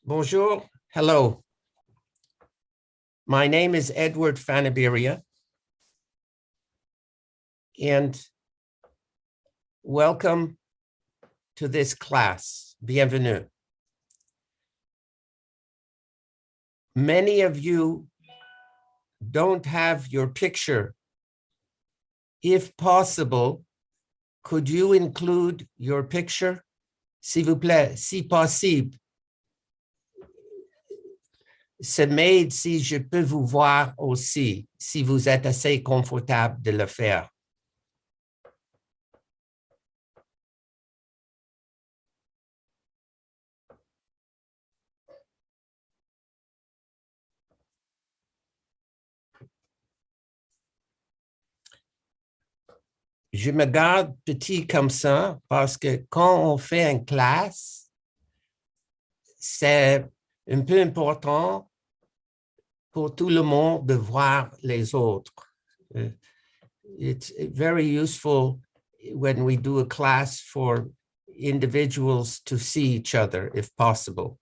Bonjour, hello. My name is Edward Fanaberia, and welcome to this class. Bienvenue. Many of you don't have your picture. If possible, could you include your picture? S'il vous plaît, si possible. Ça m'aide si je peux vous voir aussi, si vous êtes assez confortable de le faire. Je me garde petit comme ça parce que quand on fait une classe, c'est un peu important pour tout le monde de voir les autres. It's very useful when we do a class for individuals to see each other, if possible.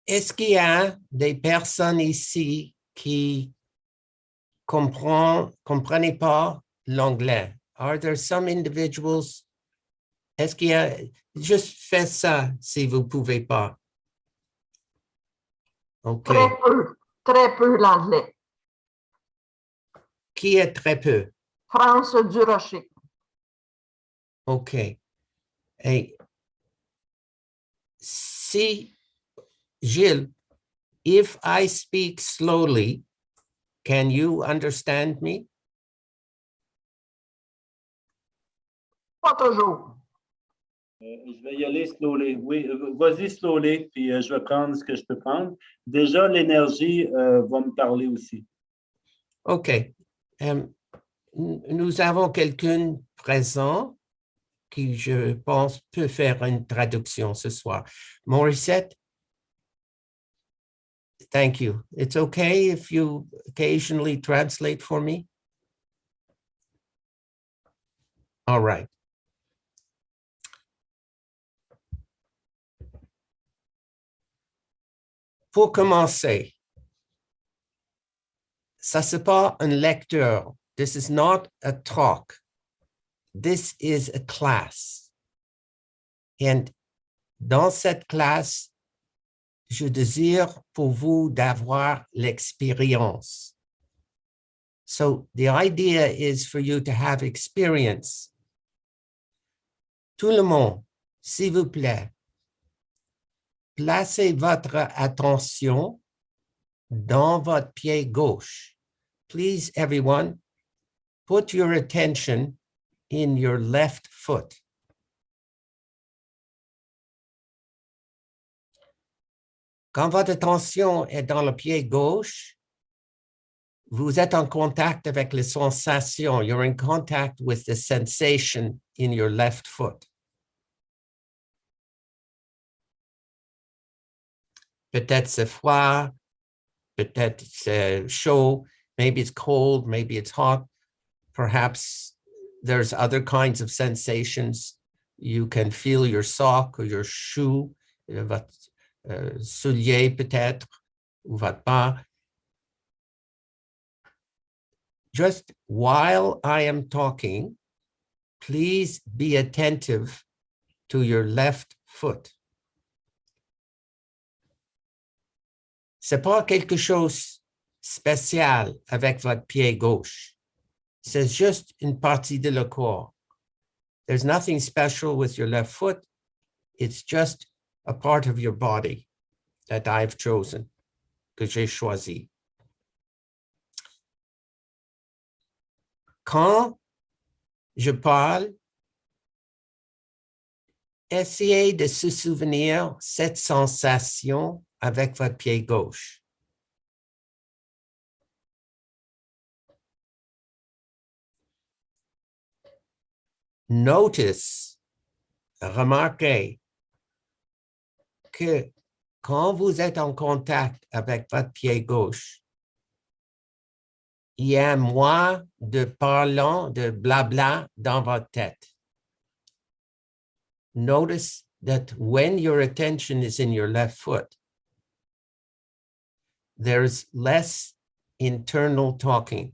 Est-ce qu'il y a des personnes ici qui comprennent pas l'anglais? Are there some individuals? Est-ce qu'il y a, juste faites ça si vous pouvez pas. OK. Très peu l'anglais. Qui est très peu? France Durocher. OK. Et si, Gilles, if I speak slowly, can you understand me? Pas toujours. Je vais y aller slowly. Oui, vas-y slowly, puis je vais prendre ce que je peux prendre. Déjà, l'énergie va me parler aussi. OK. Nous avons quelqu'un présent qui, je pense, peut faire une traduction ce soir. Morissette? Thank you. It's okay if you occasionally translate for me? All right. Pour commencer, ça c'est pas un lecteur. This is not a talk. This is a class. And dans cette classe, je désire pour vous d'avoir l'expérience. So the idea is for you to have experience. Tout le monde, s'il vous plaît, placez votre attention dans votre pied gauche. Please, everyone, put your attention in your left foot. Quand votre attention est dans le pied gauche, vous êtes en contact avec les sensations. You're in contact with the sensation in your left foot. Peut-être c'est froid, peut-être c'est chaud, maybe it's cold, maybe it's hot. Perhaps there's other kinds of sensations. You can feel your sock or your shoe, votre soulier peut-être, ou votre pas. Just while I am talking, please be attentive to your left foot. C'est pas quelque chose spécial avec votre pied gauche. C'est juste une partie de le corps. There's nothing special with your left foot. It's just a part of your body that I've chosen, que j'ai choisi. Quand je parle, essayez de se souvenir cette sensation avec votre pied gauche. Notice, remarquez que quand vous êtes en contact avec votre pied gauche, il y a moins de parlant, de blabla dans votre tête. Notice that when your attention is in your left foot, there's less internal talking.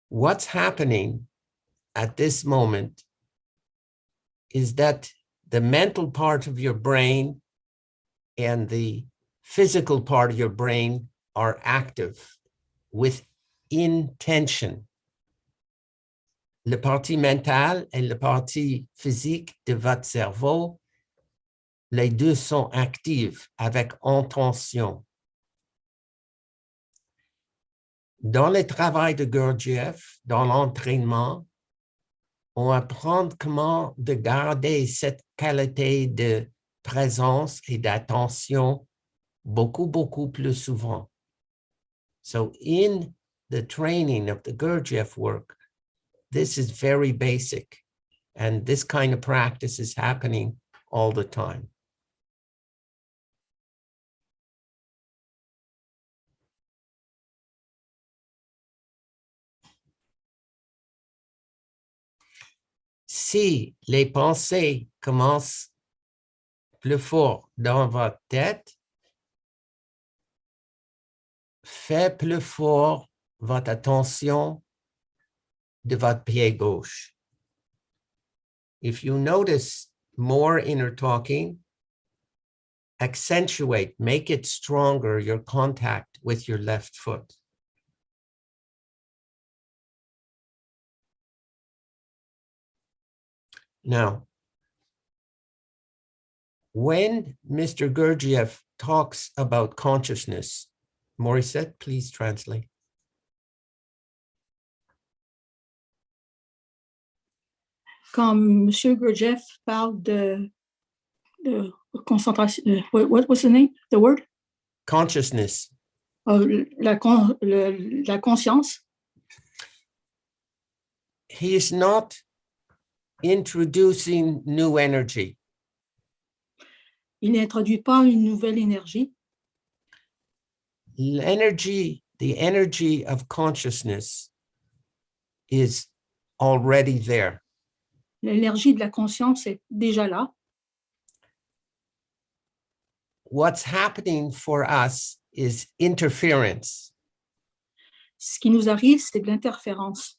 What's happening at this moment is that the mental part of your brain and the physical part of your brain are active with intention. Le partie mentale et le partie physique de votre cerveau, les deux sont actifs avec intention. Dans le travail de Gurdjieff, dans l'entraînement, on apprend comment de garder cette qualité de présence et d'attention beaucoup plus souvent. So in the training of the Gurdjieff work, this is very basic, and this kind of practice is happening all the time. Si les pensées commencent plus fort dans votre tête, faites plus fort votre attention de votre pied gauche. If you notice more inner talking, accentuate, make it stronger, your contact with your left foot. Now, when Mr. Gurdjieff talks about consciousness, Morissette, please translate. Quand M. Gurdjieff parle de concentration, what was the name, the word? Consciousness. La conscience. He is not introducing new energy. Il n'introduit pas une nouvelle énergie. The energy of consciousness is already there. L'énergie de la conscience est déjà là. What's happening for us is interference. Ce qui nous arrive, c'est de l'interférence.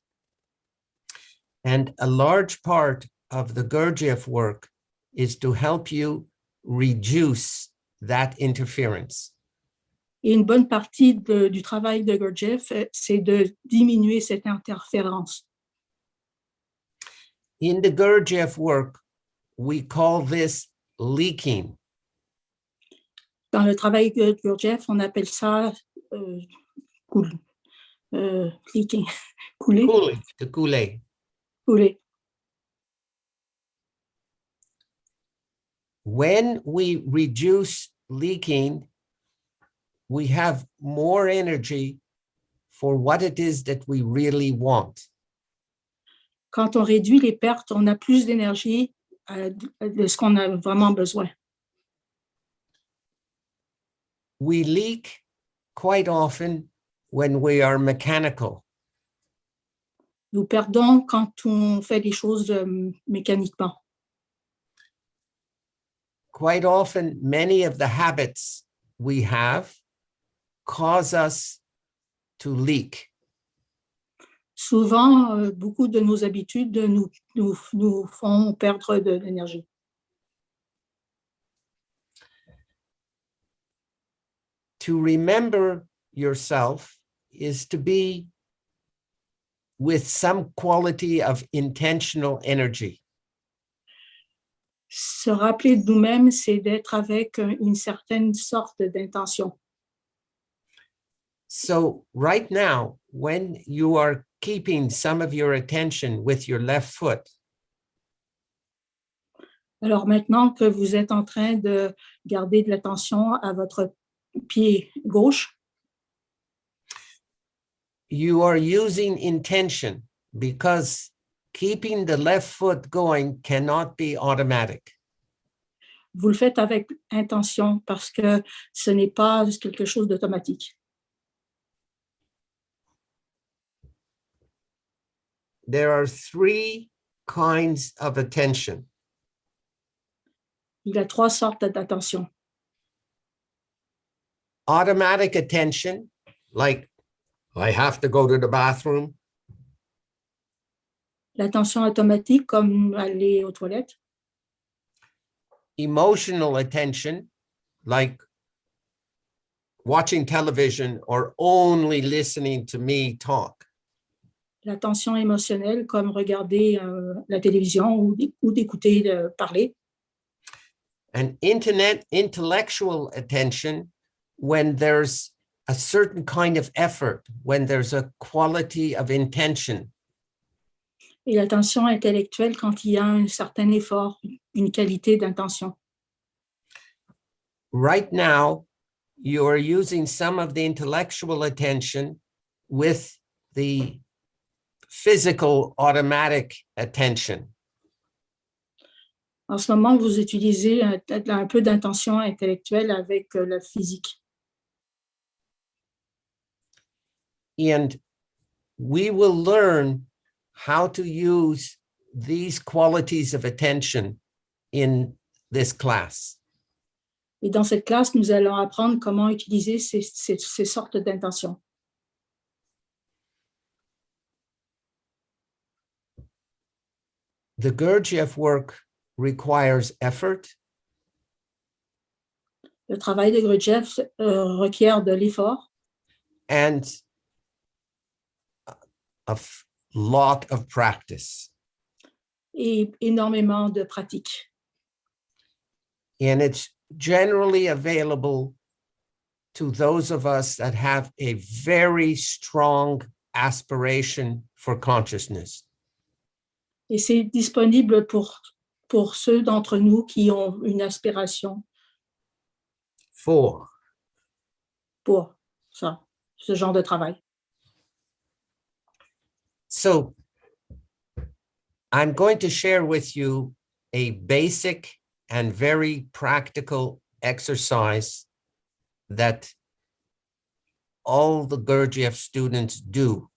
And a large part of the Gurdjieff work is to help you reduce that interference. Et une bonne partie du travail de Gurdjieff, c'est de diminuer cette interférence. In the Gurdjieff work, we call this leaking. Dans le travail de Gurdjieff, on appelle ça leaking, couler. To couler. Couler. When we reduce leaking, we have more energy for what it is that we really want. Quand on réduit les pertes, on a plus d'énergie de ce qu'on a vraiment besoin. We leak quite often when we are mechanical. Nous perdons quand on fait des choses mécaniquement. Quite often, many of the habits we have cause us to leak. Souvent, beaucoup de nos habitudes nous font perdre de l'énergie. To remember yourself is to be with some quality of intentional energy. Se rappeler de nous-mêmes, c'est d'être avec une certaine sorte d'intention. So right now, when you are keeping some of your attention with your left foot, Alors maintenant que vous êtes en train de garder de l'attention à votre pied gauche, you are using intention because keeping the left foot going cannot be automatic. Vous le faites avec intention parce que ce n'est pas quelque chose d'automatique. There are three kinds of attention. Il y a 3 sortes d'attention. Automatic attention, like I have to go to the bathroom. L'attention automatique, comme aller aux toilettes. Emotional attention, like watching television or only listening to me talk. L'attention émotionnelle, comme regarder la télévision ou d'écouter parler. And intellectual attention, when there's a certain kind of effort, when there's a quality of intention. Et l'attention intellectuelle quand il y a un certain effort, une qualité d'intention. Right now, you are using some of the intellectual attention with the physical automatic attention. En ce moment, vous utilisez un peu d'intention intellectuelle avec le physique. And we will learn how to use these qualities of attention in this class. Et dans cette classe, nous allons apprendre comment utiliser ces sortes d'intentions. The Gurdjieff work requires effort, Le travail de Gurdjieff requiert de l'effort and a lot of practice. et énormément de pratique. And it's generally available to those of us that have a very strong aspiration for consciousness. Et c'est disponible pour ceux d'entre nous qui ont une aspiration For pour ça, ce genre de travail. So I'm going to share with you a basic and very practical exercise that all the Gurdjieff students do.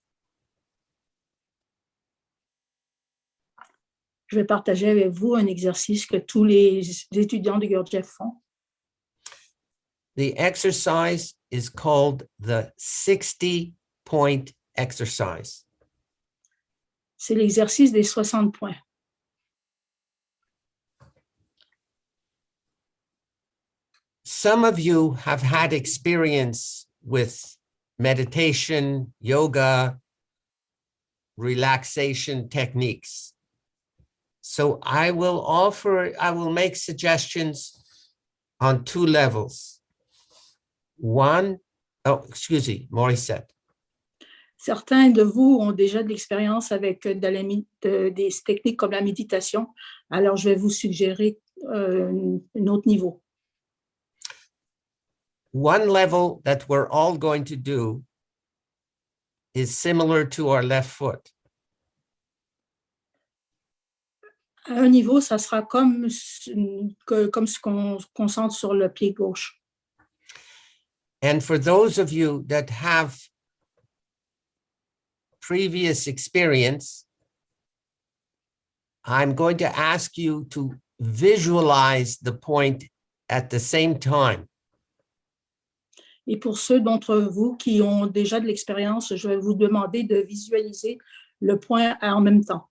Je vais partager avec vous un exercice que tous les étudiants de Gurdjieff font. The exercise is called the 60-point exercise. C'est l'exercice des 60 points. Some of you have had experience with meditation, yoga, relaxation techniques. So I will make suggestions on 2 levels. Morissette. Certains de vous ont déjà de l'expérience avec des techniques comme la méditation. Alors, je vais vous suggérer un autre niveau. One level that we're all going to do is similar to our left foot. À un niveau, ça sera comme ce qu'on concentre sur le pied gauche. And for those of you that have previous experience, I'm going to ask you to visualize the point at the same time. Et pour ceux d'entre vous qui ont déjà de l'expérience, je vais vous demander de visualiser le point en même temps.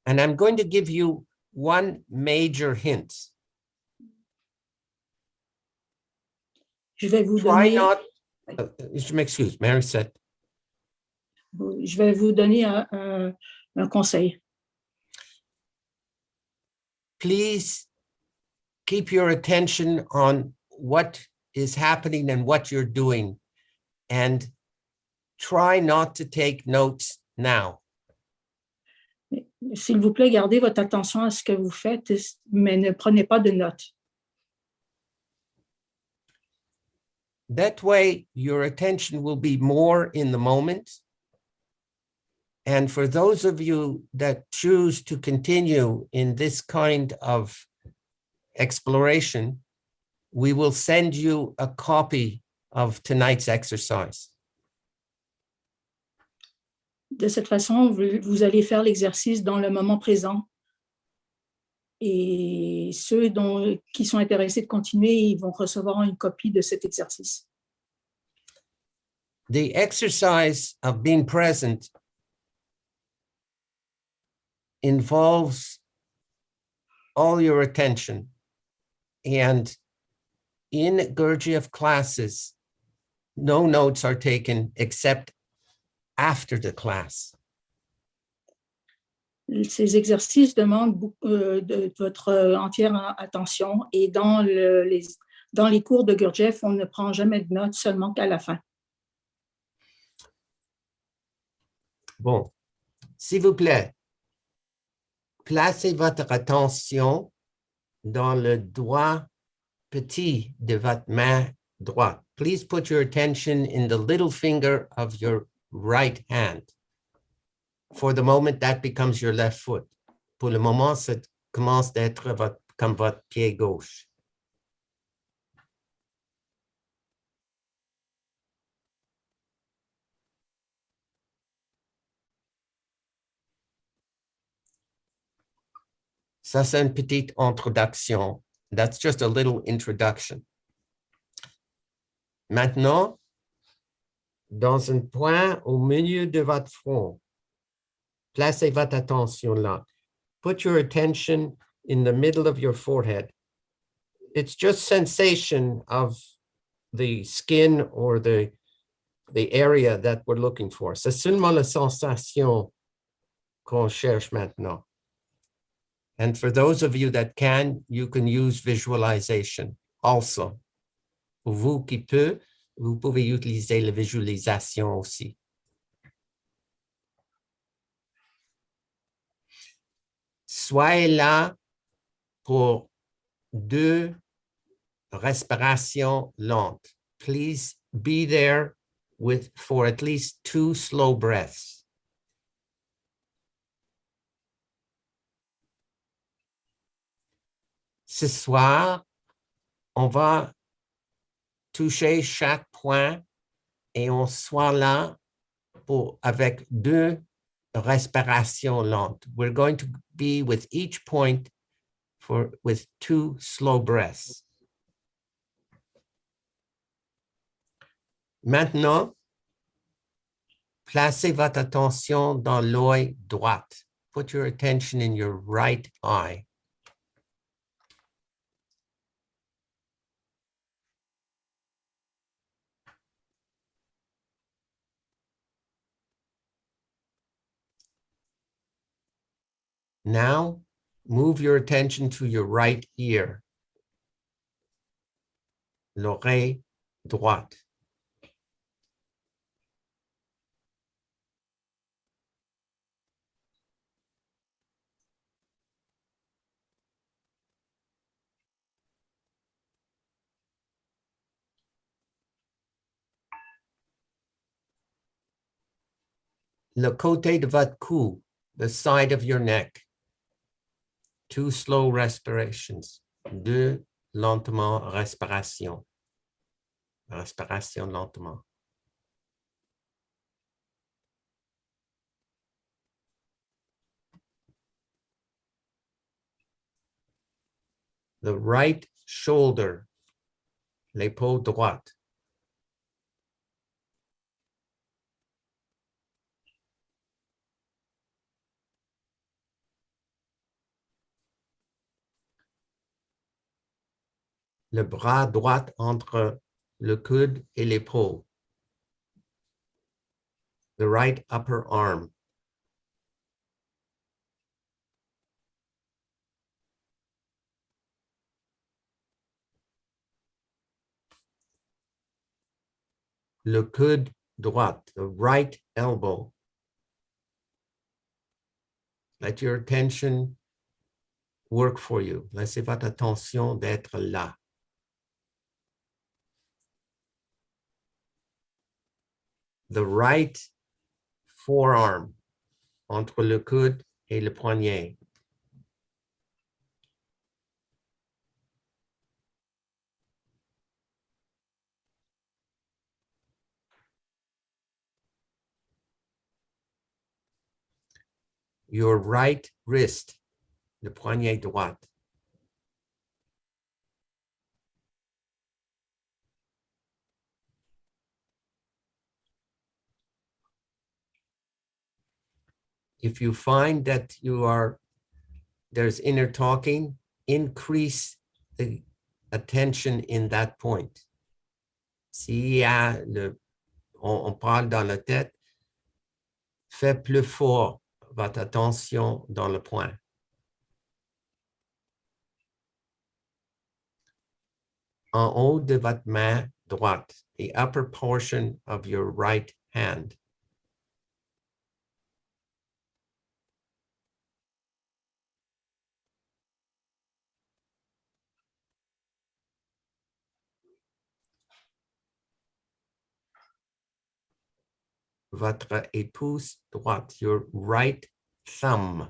And I'm going to give you one major hint. Je vais vous Try donner, not, excuse, Mary said, je vais vous donner un conseil. please keep your attention on what is happening and what you're doing, and try not to take notes now. S'il vous plaît, gardez votre attention à ce que vous faites, mais ne prenez pas de notes. That way, your attention will be more in the moment. And for those of you that choose to continue in this kind of exploration, we will send you a copy of tonight's exercise. De cette façon, vous allez faire l'exercice dans le moment présent. Et ceux qui sont intéressés de continuer, ils vont recevoir une copie de cet exercice. The exercise of being present involves all your attention. And in Gurdjieff classes, no notes are taken except after the class. Ces exercices demandent de votre entière attention et dans les cours de Gurdjieff, on ne prend jamais de notes seulement qu'à la fin. Bon, s'il vous plaît, placez votre attention dans le doigt petit de votre main droite. Please put your attention in the little finger of your right hand. For the moment, that becomes your left foot. Pour le moment, ça commence d'être comme votre pied gauche. Ça, c'est une petite introduction. That's just a little introduction. Maintenant, dans un point au milieu de votre front, placez votre attention là. Put your attention in the middle of your forehead. It's just sensation of the skin or the area that we're looking for. C'est seulement la sensation qu'on cherche maintenant. And for those of you that can, you can use visualization also. Pour vous qui peut, vous pouvez utiliser la visualisation aussi. Soyez là pour 2 respirations lentes. Please be there for at least 2 slow breaths. Ce soir, on va toucher chaque point et on soit là avec 2 respirations lentes. We're going to be with each point with 2 slow breaths. Maintenant, placez votre attention dans l'œil droit. Put your attention in your right eye. Now, move your attention to your right ear, l'oreille droite. Le côté de votre cou, the side of your neck. 2 slow respirations. 2 lentement respiration. Respiration lentement. The right shoulder, l'épaule droite. Le bras droit entre le coude et l'épaule. The right upper arm. Le coude droit, the right elbow. Let your attention work for you. Laissez votre attention d'être là. The right forearm, entre le coude et le poignet. Your right wrist, le poignet droit. If you find that there's inner talking, increase the attention in that point. S'il y a on parle dans la tête, faites plus fort votre attention dans le point. En haut de votre main droite, the upper portion of your right hand. Votre épouse droite, your right thumb.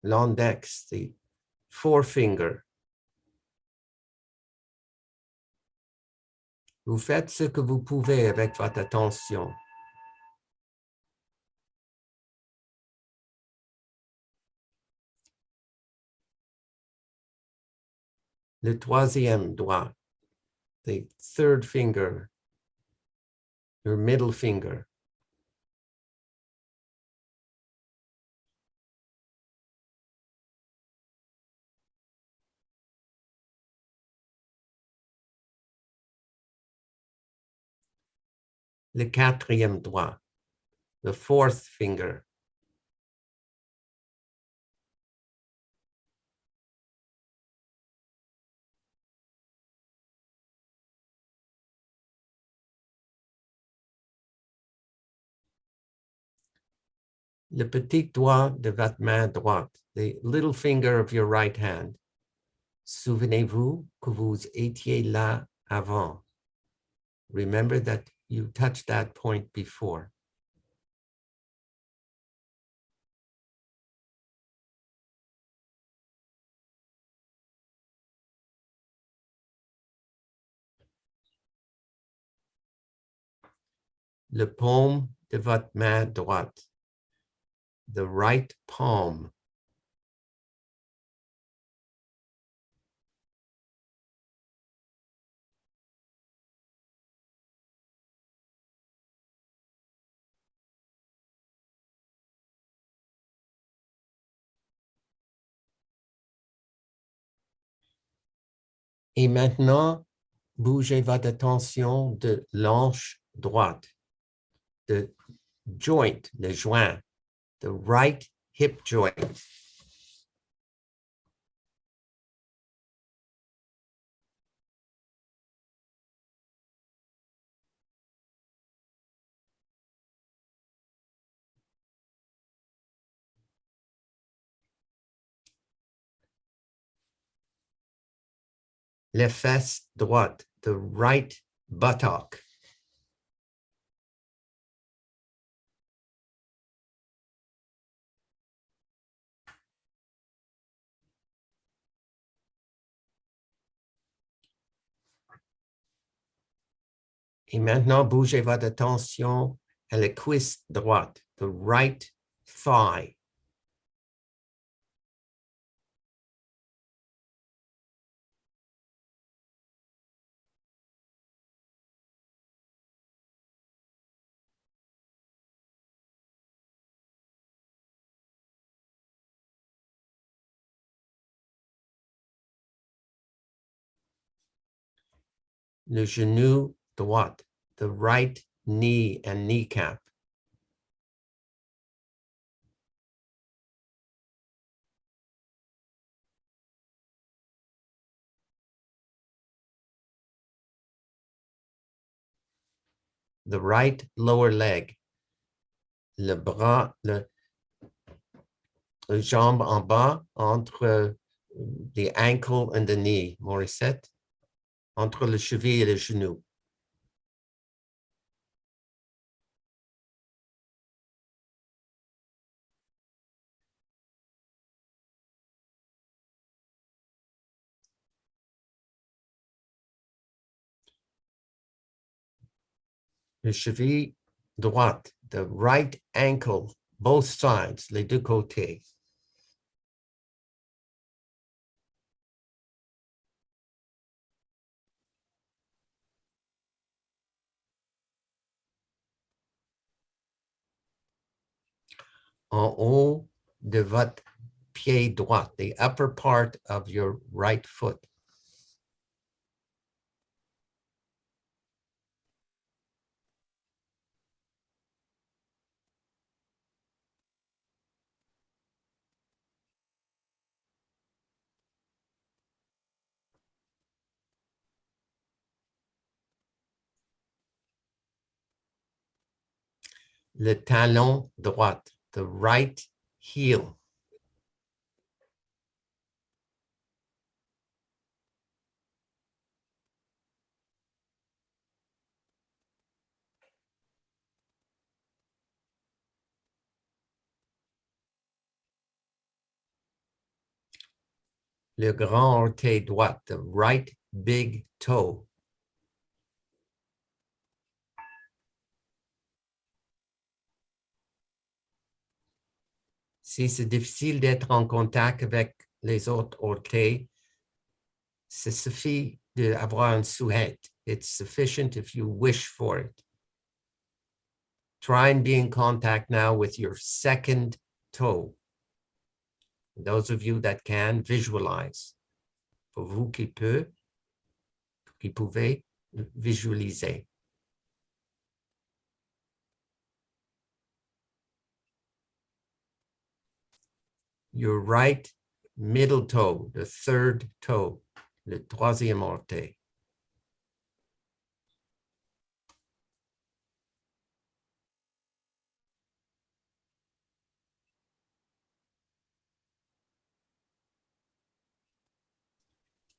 L'index, the forefinger. Vous faites ce que vous pouvez avec votre attention. Le troisième doigt, the third finger, your middle finger. Le quatrième doigt, the fourth finger. Le petit doigt de votre main droite, the little finger of your right hand. Souvenez-vous que vous étiez là avant. Remember that you touched that point before. Le paume de votre main droite, the right palm. Et maintenant, bougez votre attention de l'hanche droite, the joint, le joint, the right hip joint. Les fesses droites, the right buttock. Et maintenant, bougez votre attention à la cuisse droite, the right thigh. Le genou droit, the right knee and kneecap. The right lower leg, le bras, le jambe en bas entre the ankle and the knee, Morissette, entre le cheville et le genou. Le cheville droite, the right ankle, both sides, les deux côtés. En haut de votre pied droit, the upper part of your right foot. Le talon droit, the right heel. Le grand orteil droit, the right big toe. Si c'est difficile d'être en contact avec les autres orteils, ça suffit d'avoir un souhait. It's sufficient if you wish for it. Try and be in contact now with your second toe. Those of you that can, visualize. Pour vous qui pouvez visualiser. Your right middle toe, the third toe, le troisième orteil.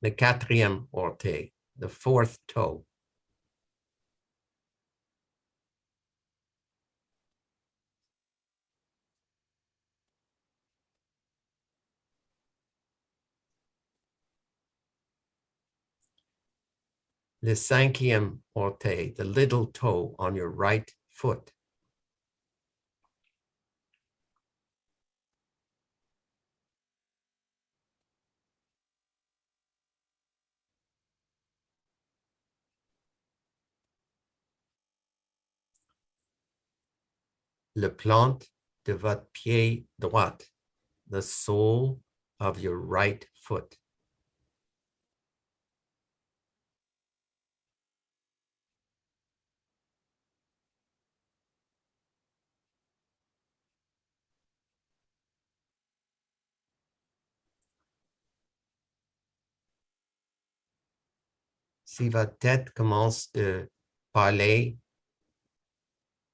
Le quatrième orteil, the fourth toe. Le cinquième orteil, the little toe on your right foot. Le plante de votre pied droit, the sole of your right foot. Si votre tête commence à parler,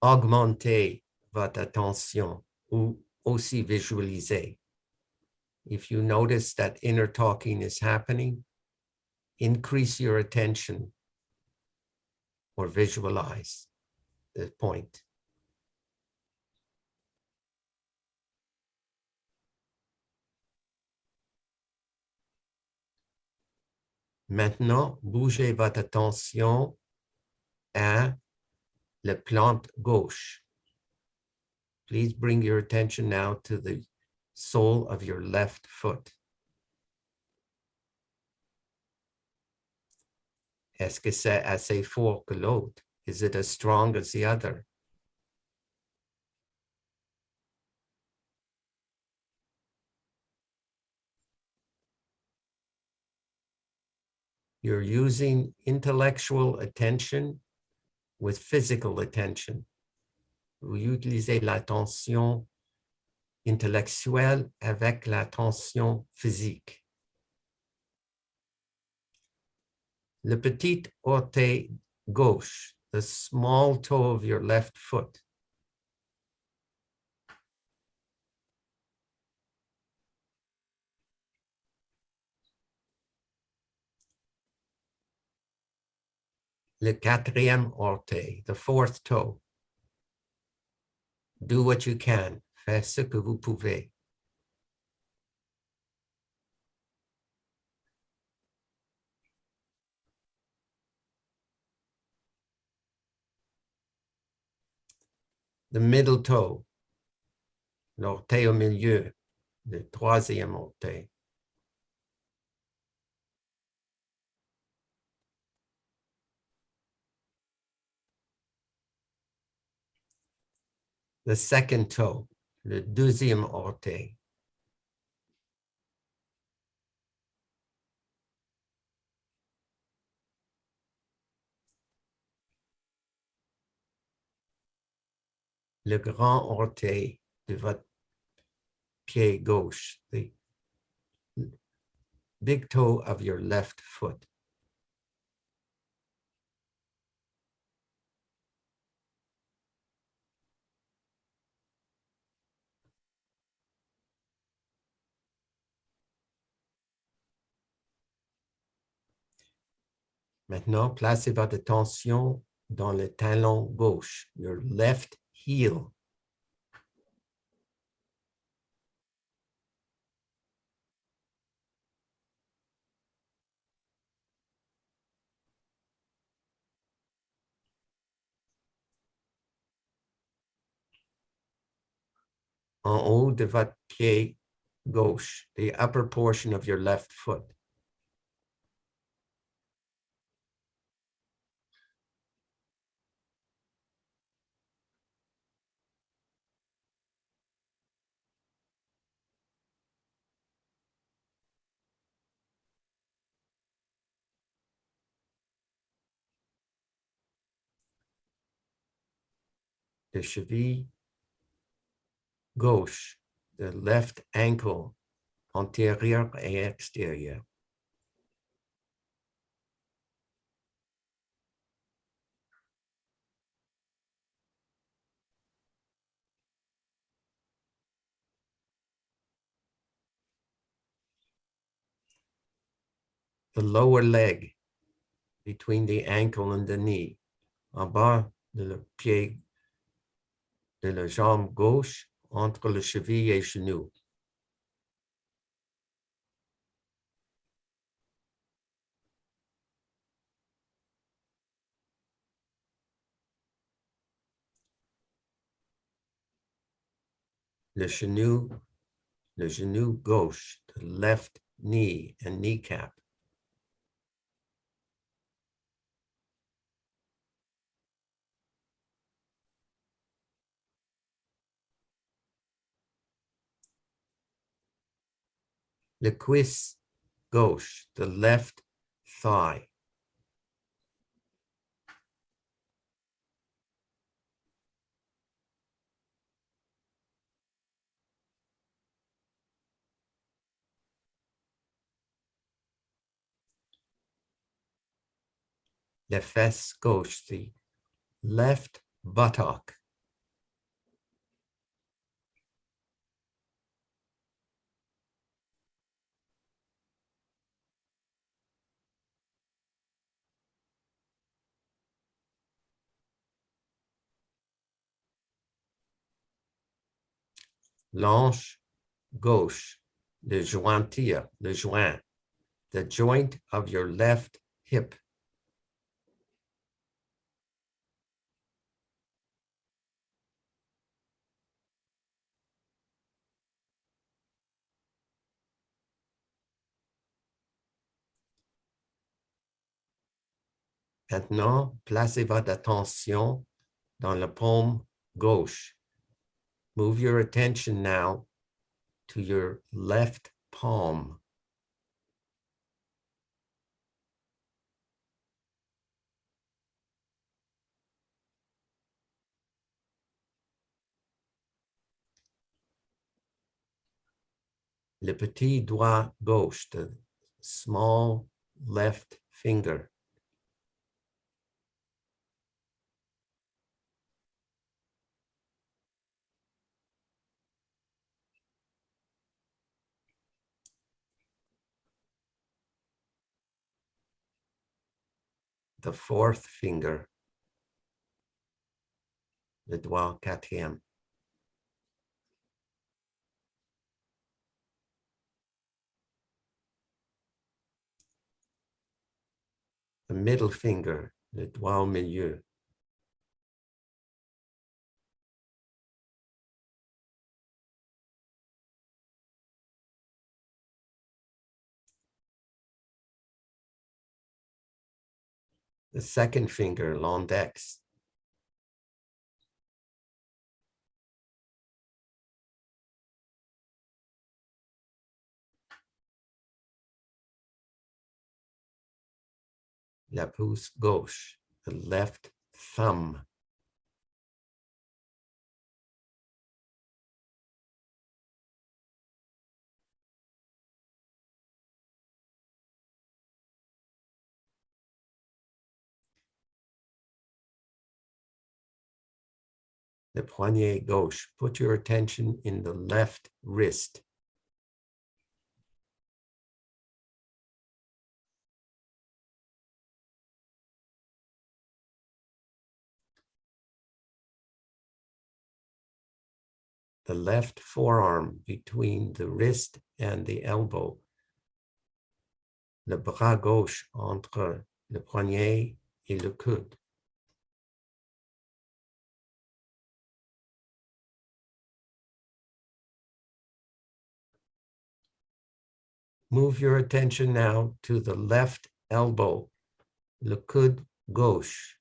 augmentez votre attention ou aussi visualisez. If you notice that inner talking is happening, increase your attention or visualize the point. Maintenant, bougez votre attention à la plante gauche. Please bring your attention now to the sole of your left foot. Est-ce que c'est assez fort que l'autre? Is it as strong as the other? You're using intellectual attention with physical attention. Vous utilisez l'attention intellectuelle avec l'attention physique. Le petit orteil gauche, the small toe of your left foot. Le quatrième orteil, the fourth toe. Do what you can. Faites ce que vous pouvez. The middle toe, l'orteil au milieu, le troisième orteil. The second toe, le deuxième orteil. Le grand orteil de votre pied gauche, the big toe of your left foot. Maintenant, placez votre attention dans le talon gauche, your left heel. En haut de votre pied gauche, the upper portion of your left foot. De cheville gauche, the left ankle, antérieur et extérieur. The lower leg, between the ankle and the knee, en bas de le pied, de la jambe gauche, entre le cheville et genou. Le genou gauche, the left knee and kneecap. Le cuisse gauche, the left thigh. La fesse gauche, the left buttock. L'anche gauche, le jointure, le joint, the joint of your left hip. Maintenant, placez votre attention dans la paume gauche. Move your attention now to your left palm. Le petit doigt gauche, the small left finger. the fourth finger, le doigt quatrième. The middle finger, le doigt au milieu. The second finger, l'index. La pouce gauche, the left thumb. The poignet gauche. Put your attention in the left wrist. The left forearm between the wrist and the elbow. Le bras gauche entre le poignet et le coude. Move your attention now to the left elbow, le coude gauche.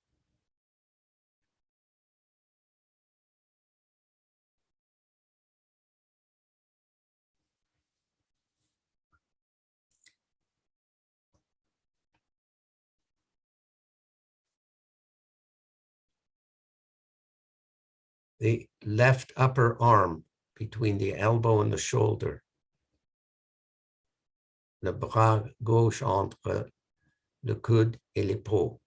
The left upper arm between the elbow and the shoulder. Le bras gauche entre le coude et l'épaule.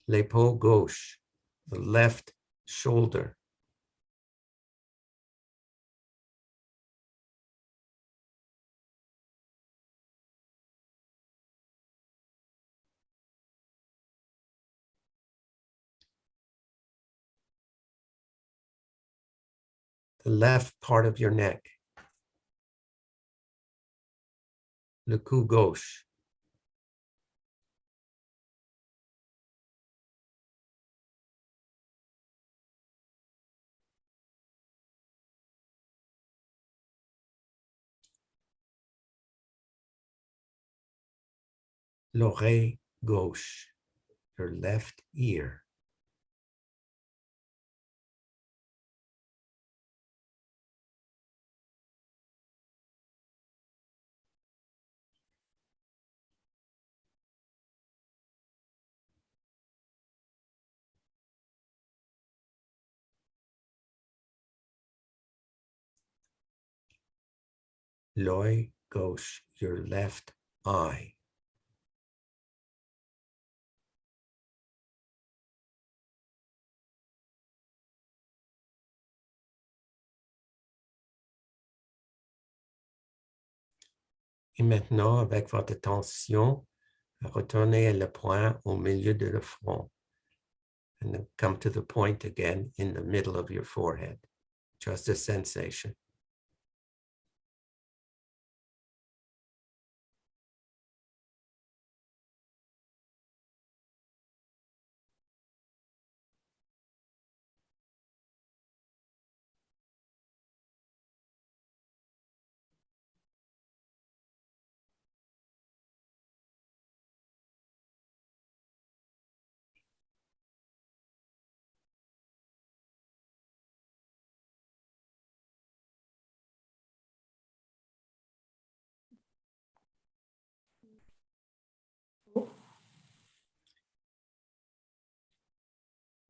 L'épaule gauche, the left shoulder. The left part of your neck. Le cou gauche. L'oreille gauche, your left ear. L'œil gauche, your left eye. Et maintenant, avec votre attention, retournez le point au milieu de le front. And then come to the point again in the middle of your forehead. Just a sensation.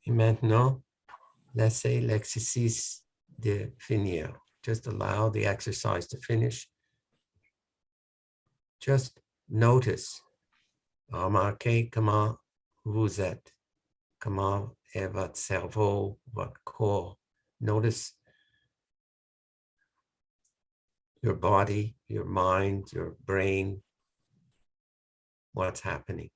Et maintenant, laissez l'exercice de finir. Just allow the exercise to finish. Just notice, remarquez comment vous êtes, comment et votre cerveau, votre corps. Notice your body, your mind, your brain, what's happening.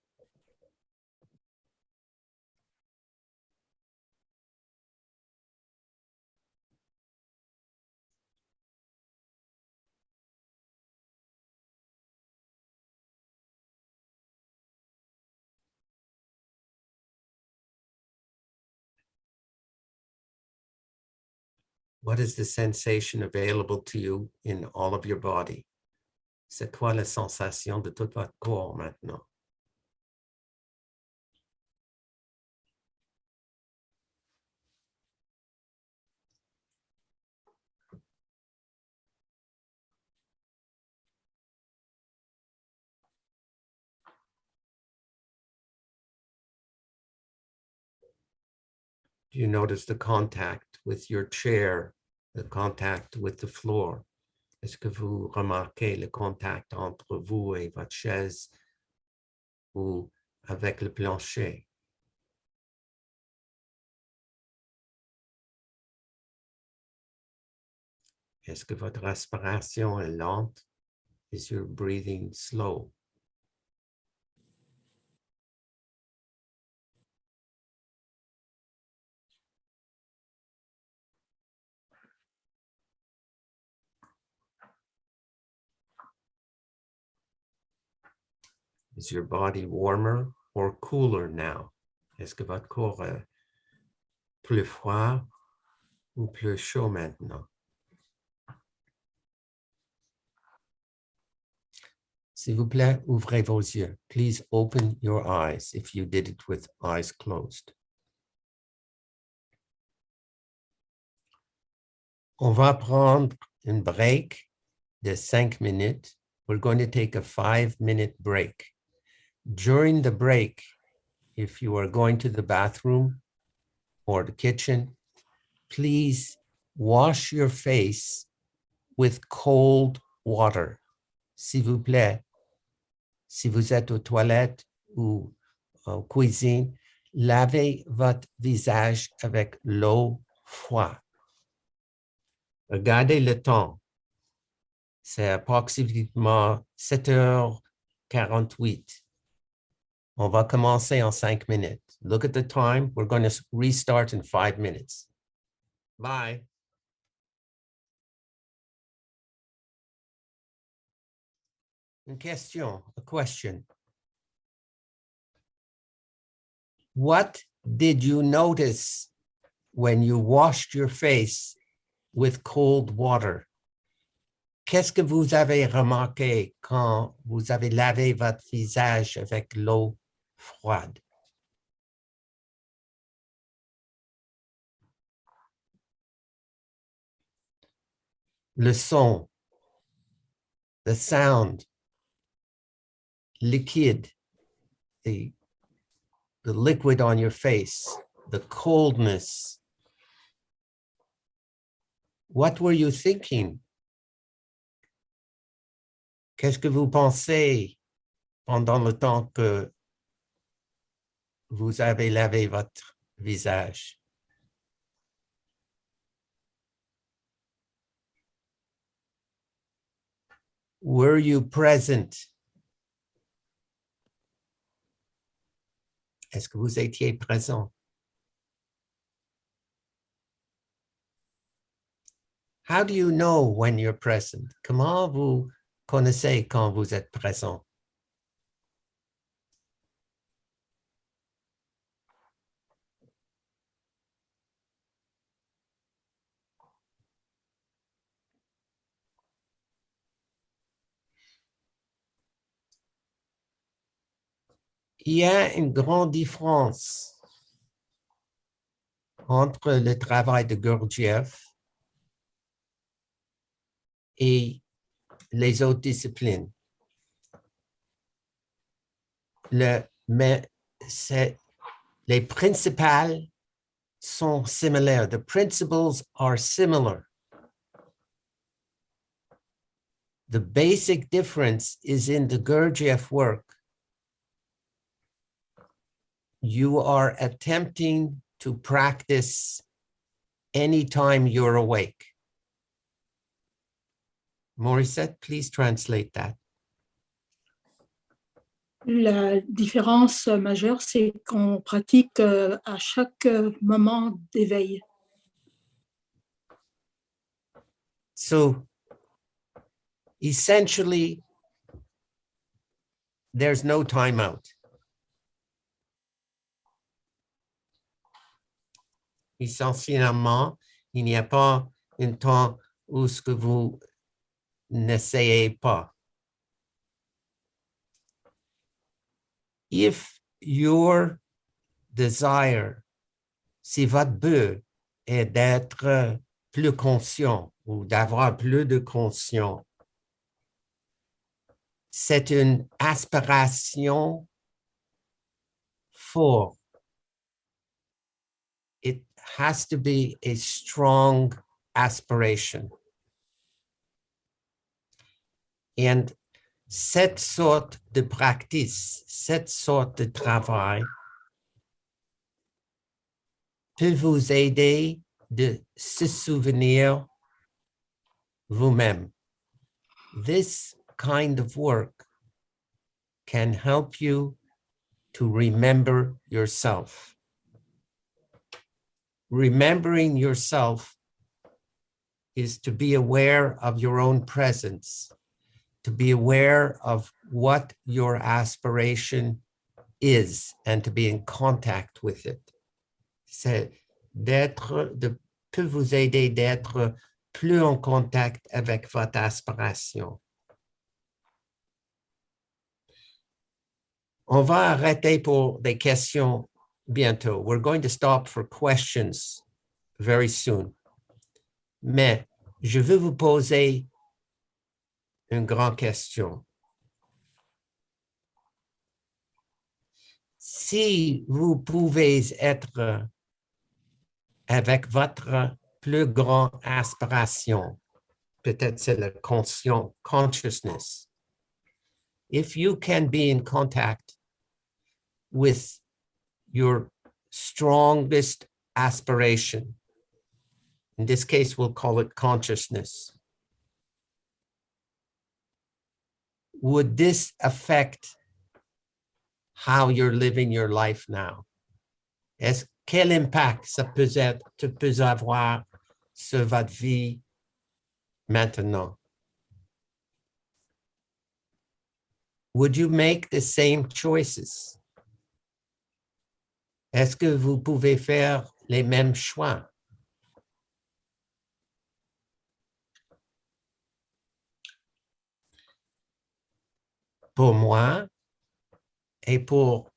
What is the sensation available to you in all of your body? C'est quoi la sensation de tout votre corps maintenant? Do you notice the contact with your chair, the contact with the floor? Est-ce que vous remarquez le contact entre vous et votre chaise ou avec le plancher? Est-ce que votre respiration est lente? Is your breathing slow? Is your body warmer or cooler now? Est-ce que votre corps est plus froid ou plus chaud maintenant? S'il vous plaît, ouvrez vos yeux. Please open your eyes if you did it with eyes closed. On va prendre une break de 5 minutes. We're going to take a 5-minute break. During the break, if you are going to the bathroom or the kitchen, please wash your face with cold water. S'il vous plaît, si vous êtes aux toilettes ou en cuisine, lavez votre visage avec l'eau froide. Regardez le temps. C'est approximativement 7h48. On va commencer en 5 minutes. Look at the time. We're going to restart in 5 minutes. Bye. Une question, a question. What did you notice when you washed your face with cold water? Qu'est-ce que vous avez remarqué quand vous avez lavé votre visage avec l'eau froide? Le son, the sound, liquid, the liquid on your face, the coldness. What were you thinking? Qu'est-ce que vous pensez pendant le temps que vous avez lavé votre visage? Were you present? Est-ce que vous étiez présent? How do you know when you're present? Comment vous connaissez quand vous êtes présent? Il y a une grande différence entre le travail de Gurdjieff et les autres disciplines. Mais les principales sont similaires. The principles are similar. The basic difference is in the Gurdjieff work. You are attempting to to practice anytime you're awake. Morissette, please translate that. La différence majeure, c'est qu'on pratique à chaque moment d'éveil. So, essentially, there's no timeout. Essentiellement, il n'y a pas un temps où ce que vous n'essayez pas. If your desire, si votre but est d'être plus conscient ou d'avoir plus de conscience, c'est une aspiration forte. It has to be a strong aspiration. And cette sorte de pratique, cette sorte de travail peut vous aider de se souvenir vous-même. This kind of work can help you to remember yourself. Remembering yourself is to be aware of your own presence, to be aware of what your aspiration is and to be in contact with it. C'est peut vous aider d'être plus en contact avec votre aspiration. On va arrêter pour des questions bientôt. We're going to stop for questions very soon. Mais je veux vous poser une grande question. Si vous pouvez être avec votre plus grande aspiration, peut-être c'est la consciousness. If you can be in contact with your strongest aspiration, in this case, we'll call it consciousness, would this affect how you're living your life now? Quel impact ça peut avoir sur votre vie maintenant? Would you make the same choices? Est-ce que vous pouvez faire les mêmes choix? Pour moi et pour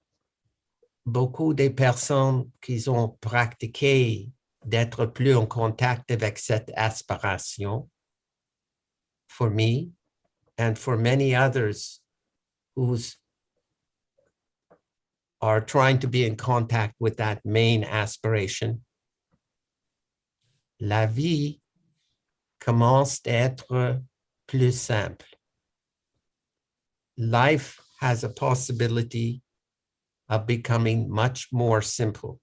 beaucoup de personnes qui ont pratiqué d'être plus en contact avec cette aspiration, for me and for many others who are trying to be in contact with that main aspiration, la vie commence à être plus simple. Life has a possibility of becoming much more simple.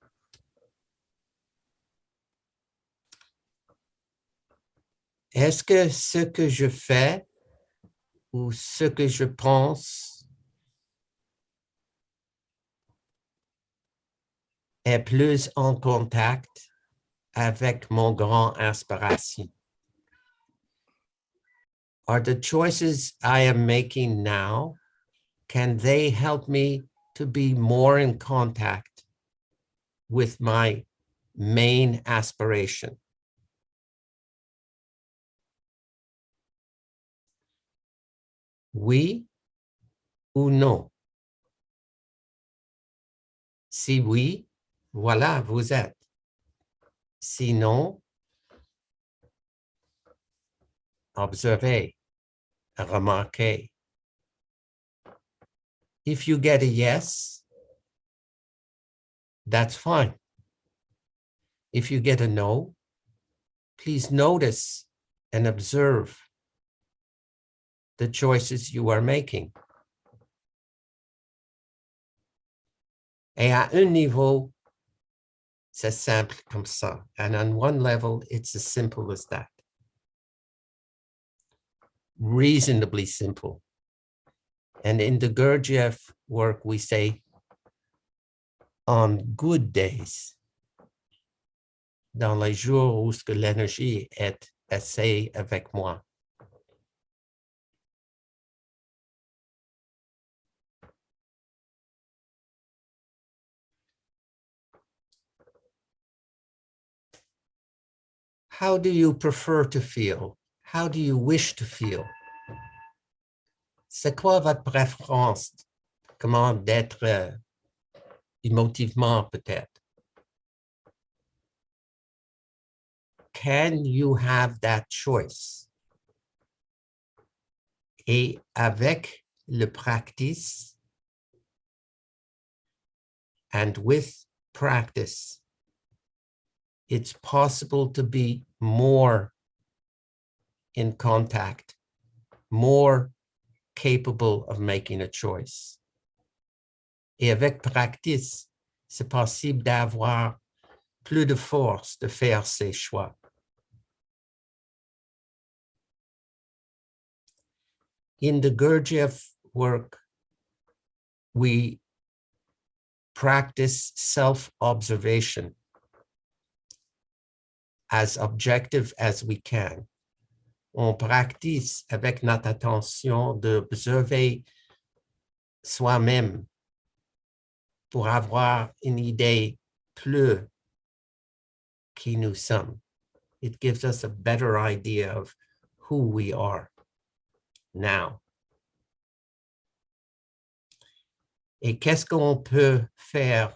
Est-ce que ce que je fais ou ce que je pense est plus en contact avec mon grand aspiration? Are the choices I am making now, can they help me to be more in contact with my main aspiration? Oui ou non? Si oui, voilà, vous êtes. Sinon, observez, remarquez. If you get a yes, that's fine. If you get a no, please notice and observe the choices you are making. Et à un niveau, C'est simple comme ça. And on one level, it's as simple as that. Reasonably simple. And in the Gurdjieff work, we say, on good days, dans les jours où l'énergie est assez avec moi. How do you prefer to feel? How do you wish to feel? C'est quoi votre préférence? Comment d'être émotivement peut-être? Can you have that choice? Et avec le practice, and with practice, it's possible to be more in contact, more capable of making a choice. Et avec practice, c'est possible d'avoir plus de force de faire ses choix. In the Gurdjieff work, we practice self-observation as objective as we can. On practice avec notre attention d'observer soi-même pour avoir une idée plus qui nous sommes. It gives us a better idea of who we are now. Et qu'est-ce qu'on peut faire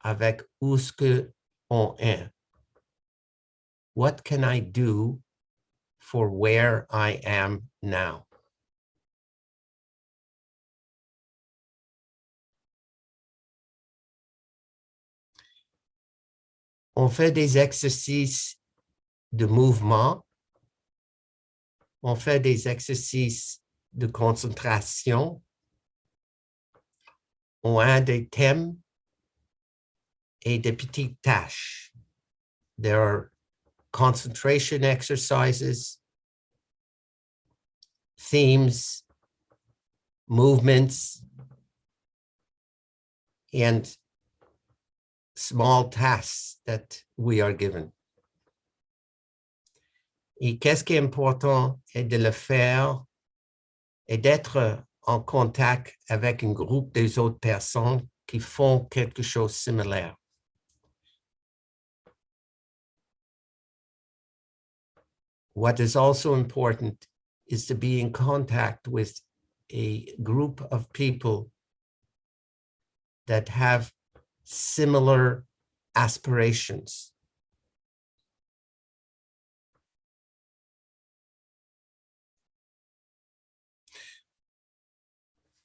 avec où ce qu'on est? What can I do for where I am now? On fait des exercices de mouvement. On fait des exercices de concentration. On a des thèmes et des petites tâches. There are concentration exercises, themes, movements, and small tasks that we are given. Et qu'est-ce qui est important est de le faire et d'être en contact avec un groupe des autres personnes qui font quelque chose de similaire. What is also important is to be in contact with a group of people that have similar aspirations.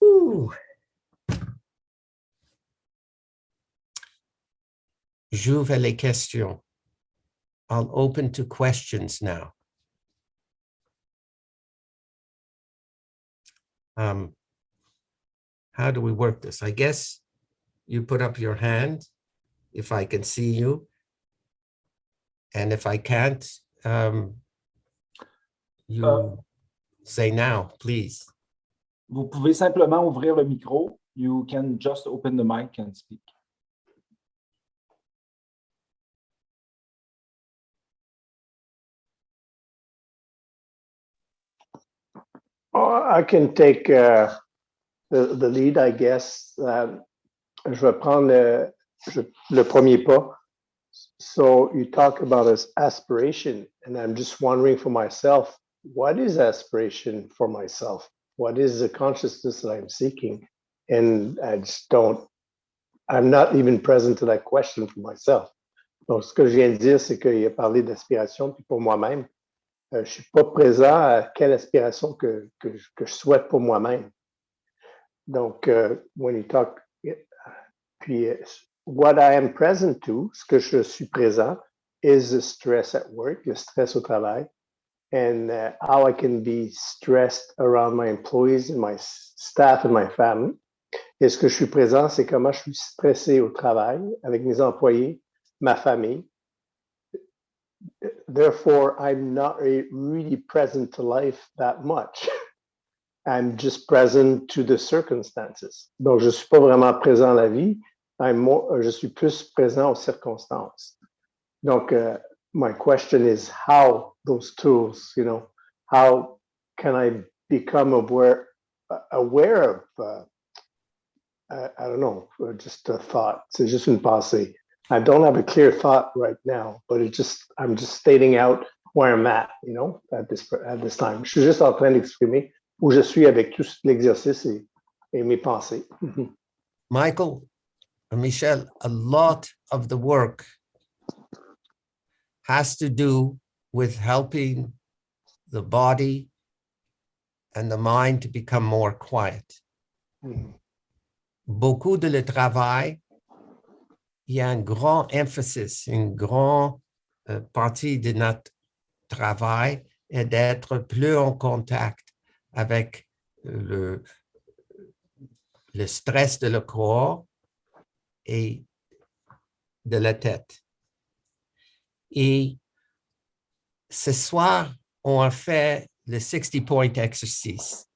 Ooh. J'ouvre les questions. I'll open to questions now. How do we work this? I guess you put up your hand if I can see you. And if I can't, you say now, please. Vous pouvez simplement ouvrir le micro. You can just open the mic and speak. I can take the lead, I guess. Je vais prendre le premier pas. So you talk about as aspiration, and I'm just wondering for myself, what is aspiration for myself? What is the consciousness that I'm seeking? And I just don't, I'm not even present to that question for myself. Donc, ce que je viens de dire, c'est qu'il a parlé d'aspiration, puis pour moi-même, je ne suis pas présent à quelle aspiration que je souhaite pour moi-même. Donc, when you talk, puis what I am present to, ce que je suis présent, is the stress at work, le stress au travail, and how I can be stressed around my employees and my staff and my family. Et ce que je suis présent, c'est comment je suis stressé au travail avec mes employés, ma famille. Therefore, I'm not really present to life that much. I'm just present to the circumstances. Donc, je suis pas vraiment présent à la vie. Je suis plus présent aux circonstances. Donc, my question is how those tools, how can I become aware of, I don't know, just a thought. C'est juste une pensée. I don't have a clear thought right now, but I'm just stating out where I'm at, at this time. Je suis juste en train d'exprimer où je suis avec tout l'exercice et mes pensées. Michel, a lot of the work has to do with helping the body and the mind to become more quiet. Beaucoup de le travail, il y a un grand emphasis, une grande partie de notre travail est d'être plus en contact avec le stress de le corps et de la tête. Et ce soir, on a fait le 60-point exercice.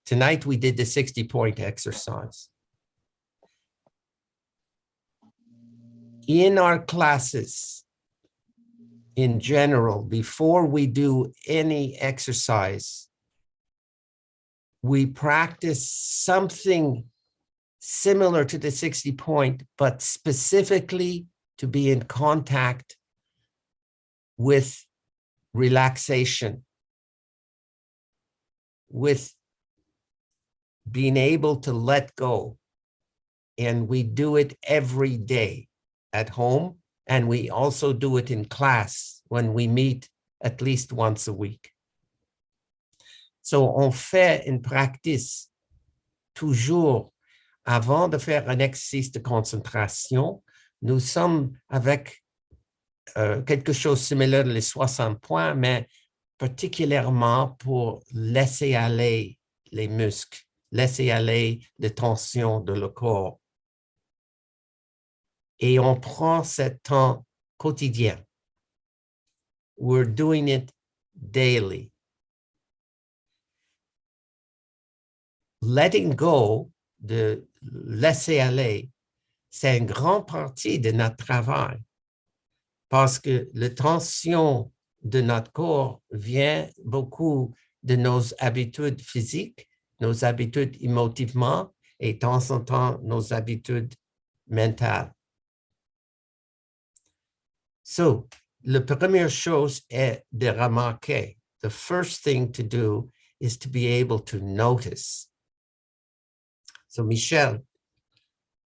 Tonight, we did the 60-point exercise. In our classes, in general, before we do any exercise, we practice something similar to the 60-point, but specifically to be in contact with relaxation, with being able to let go. And we do it every day at home, and we also do it in class when we meet at least once a week. So on fait une practice toujours avant de faire un exercice de concentration. Nous sommes avec quelque chose de similaire, les 60 points, mais particulièrement pour laisser aller les muscles, laisser aller les tensions de le corps. Et on prend ce temps quotidien. We're doing it daily. Letting go, de laisser aller, c'est une grande partie de notre travail parce que la tension de notre corps vient beaucoup de nos habitudes physiques, nos habitudes émotivement et de temps en temps nos habitudes mentales. So, la première chose est de remarquer. The first thing to do is to be able to notice. So, Michel,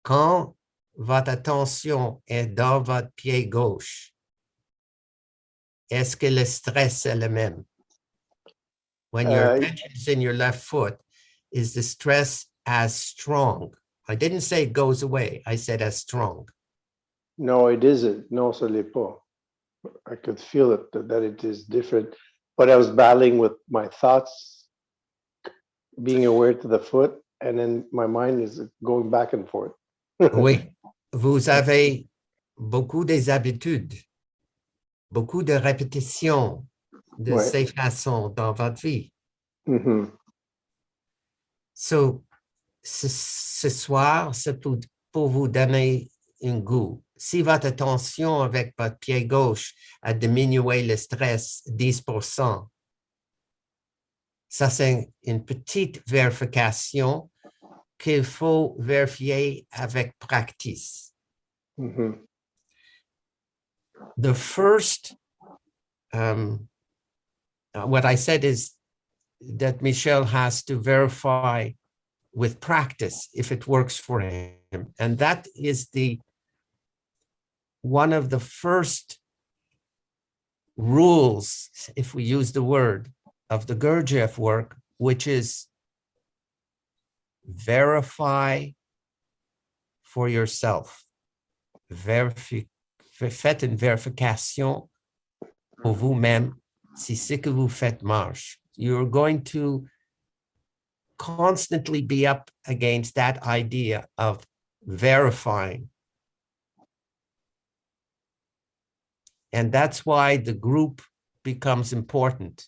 quand votre attention est dans votre pied gauche, est-ce que le stress est le même? When your attention is in your left foot, is the stress as strong? I didn't say it goes away. I said as strong. No, it isn't. No, ce l'est pas. I could feel it, that it is different. But I was battling with my thoughts, being aware to the foot, and then my mind is going back and forth. Oui, vous avez beaucoup des habitudes, beaucoup de répétitions de ces façons dans votre vie. Mm-hmm. So, ce soir, c'est pour vous donner un goût. Si votre attention avec votre pied gauche a diminué le stress 10%, ça c'est une petite vérification qu'il faut vérifier avec practice. Mm-hmm. The first, what I said is that Michel has to verify with practice if it works for him. And that is one of the first rules, if we use the word, of the Gurdjieff work, which is verify for yourself. Faites une vérification pour vous-même si ce que vous faites marche. You're going to constantly be up against that idea of verifying. And that's why the group becomes important,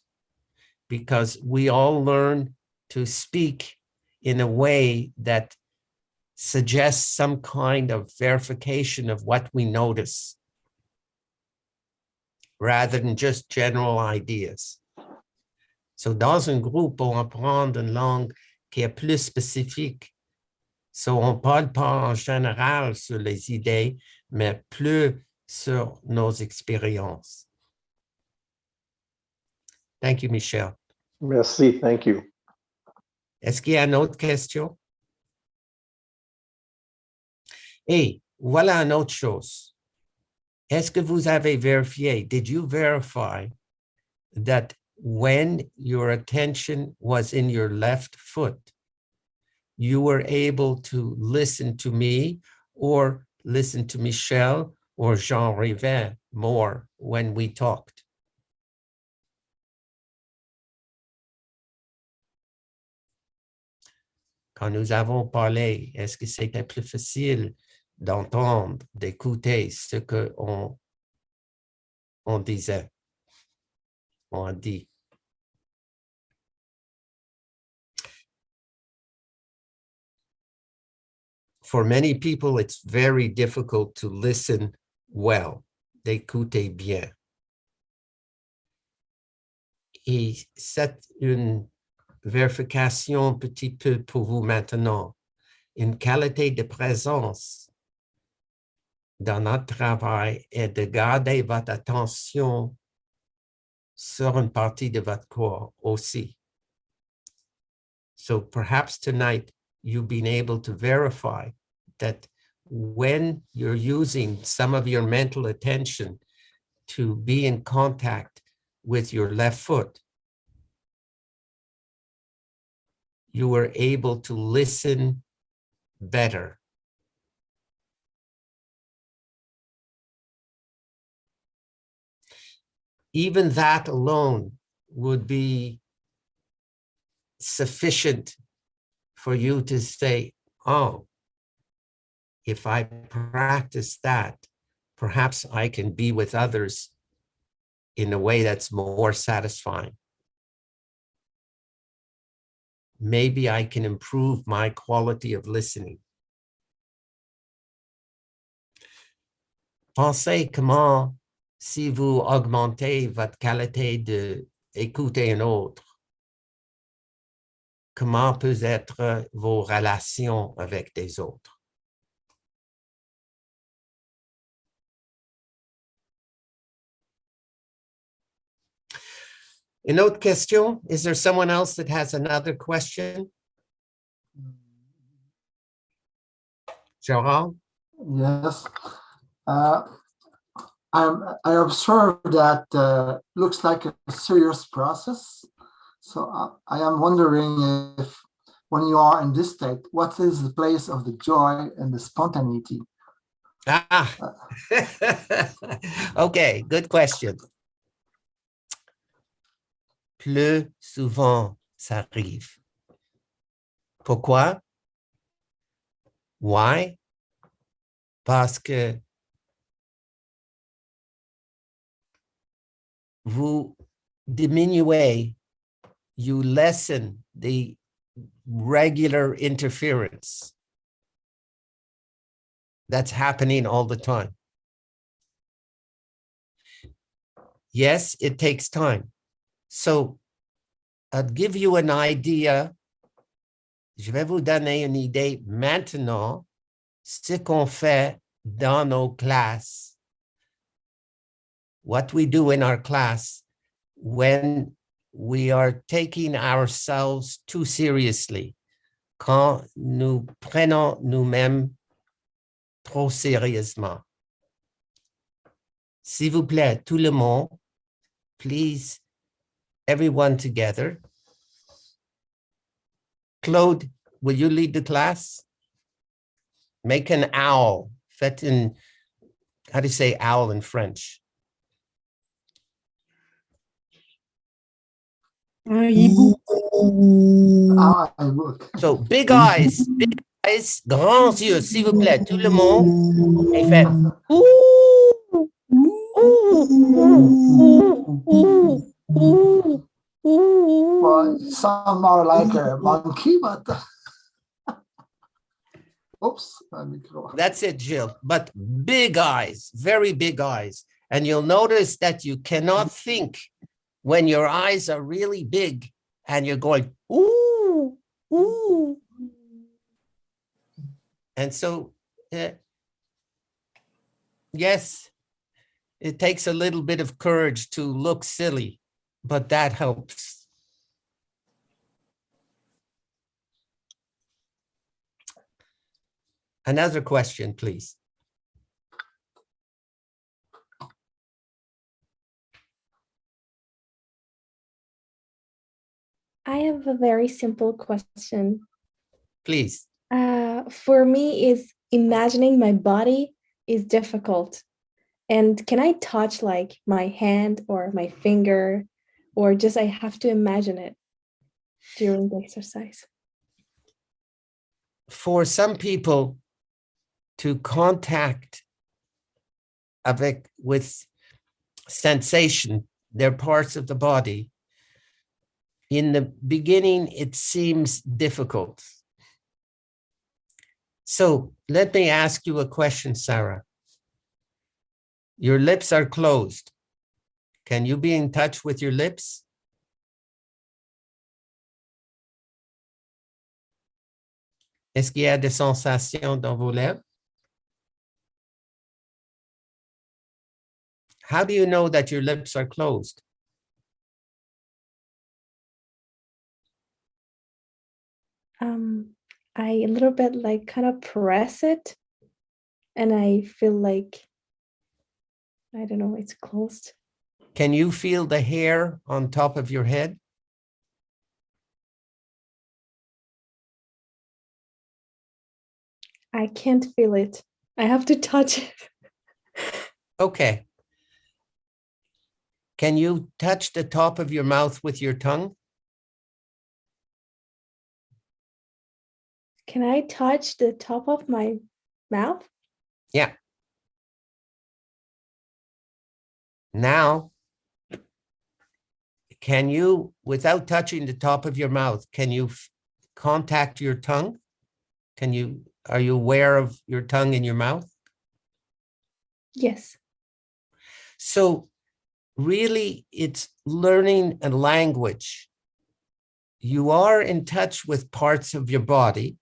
because we all learn to speak in a way that suggests some kind of verification of what we notice, rather than just general ideas. So, dans un groupe, on apprend une langue qui est plus spécifique. So, on parle pas en général sur les idées, mais plus sur nos expériences. Thank you, Michel. Merci, thank you. Est-ce qu'il y a une autre question? Et voilà une autre chose. Est-ce que vous avez vérifié? Did you verify that when your attention was in your left foot, you were able to listen to me or listen to Michel or Jean-Rivet more when we talked? Quand nous avons parlé, est-ce que c'était plus facile d'entendre, d'écouter ce qu'on disait, on dit? For many people, it's very difficult to listen well, d'écouter bien. Et c'est une vérification un petit peu pour vous maintenant. Une qualité de présence dans notre travail est de garder votre attention sur une partie de votre corps aussi. So perhaps tonight you've been able to verify that when you're using some of your mental attention to be in contact with your left foot, you were able to listen better. Even that alone would be sufficient for you to say, oh, if I practice that, perhaps I can be with others in a way that's more satisfying. Maybe I can improve my quality of listening. Pensez comment, si vous augmentez votre qualité d'écouter un autre, comment peut être vos relations avec des autres? Une autre question? Is there someone else that has another question? Gerald? Yes. I observe that looks like a serious process. So I am wondering if when you are in this state, what is the place of the joy and the spontaneity? Ah, okay, good question. Plus souvent, ça arrive. Pourquoi? Why? Parce que vous diminuez, you lessen the regular interference that's happening all the time. Yes, it takes time. So, I'll give you an idea. Je vais vous donner une idée maintenant, ce qu'on fait dans nos classes. What we do in our class when we are taking ourselves too seriously. Quand nous prenons nous-mêmes trop sérieusement. S'il vous plaît, tout le monde, please, everyone together. Claude, will you lead the class? Make an owl. Faites une, how do you say owl in French? Ah, I look. So big eyes, grands yeux, s'il vous plaît, tout le monde. Et fait ouh, ouh. Well, you sound more like a monkey, but oops, let me go. That's it, Jill. But big eyes, very big eyes. And you'll notice that you cannot think when your eyes are really big and you're going, ooh, ooh. And so, yes, it takes a little bit of courage to look silly, but that helps. Another question, please. I have a very simple question. Please. For me, is imagining my body is difficult. And can I touch like my hand or my finger, or just I have to imagine it during the exercise? For some people, to contact with sensation, their parts of the body, in the beginning, it seems difficult. So let me ask you a question, Sarah. Your lips are closed. Can you be in touch with your lips? Est-ce qu'il y a des sensations dans vos lèvres? How do you know that your lips are closed? I a little bit like kind of press it and I feel like, I don't know, it's closed. Can you feel the hair on top of your head? I can't feel it. I have to touch it. Okay. Can you touch the top of your mouth with your tongue? Can I touch the top of my mouth? Yeah. Now, can you, without touching the top of your mouth, can you contact your tongue? Are you aware of your tongue in your mouth? Yes. So really, it's learning a language. You are in touch with parts of your body.